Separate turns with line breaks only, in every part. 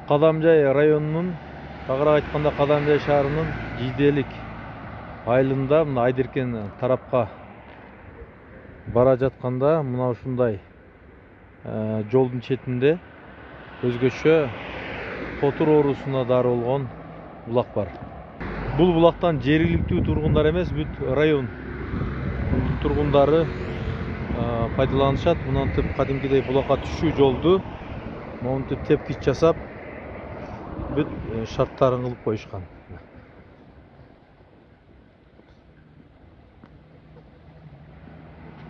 Кадамжай районунун, тагыраак айтканда Кадамжай шаарынын Жийделик айылында мына Айдеркен тарапка бара жатканда мына ушундай жолдун четинде өзгөчө котур оорусуна дары болгон булак бар. Бул булактан жергиликтүү тургундар эмес, бүт район тургундары пайдаланышат. Мынантип кадимкидей булакка түшүү жолду монтип тепкич жасап бүт шарттарын кылып коюшкан.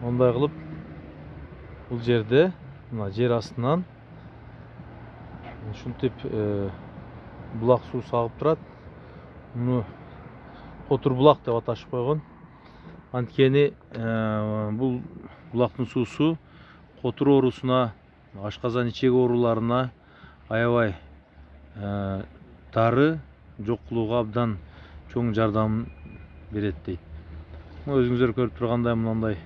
Ондай кылып бул жерде мына жер астынан ушинтип булак суу сагып турат. Муну котур булак деп аташып койгон. Анткени бул булактын суусу котур оорусуна, ашказан ичек ооруларына аябай дары жок кылууга абдан чоң жардам берет дейт. Өзүңүздөр көрүп тургандай мындай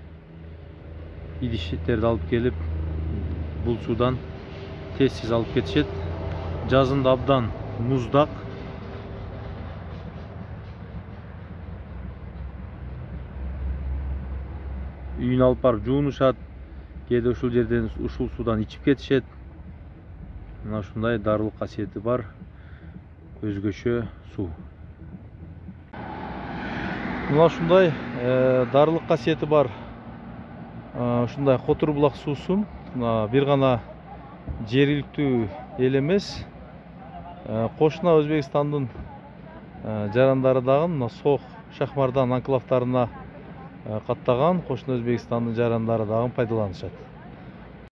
идиштерди алып келип бул суудан тез алып кетишет. Жазында абдан муздак. Үйүнө алып барып жуунушат. Кээде ушул жерден ушул суудан ичип кетишет. Мына ушундай дарылык касиети бар өзгөчө суу. Мына ушундай дарылык касиети бар ушундай котур булак суусун бир гана жергиликтүү эл эмес, кошуна Өзбекстандын жарандары дагы мына Сох, Шахмардан анклавтарына каттаган кошуна Өзбекстандын жарандары дагы пайдаланышат.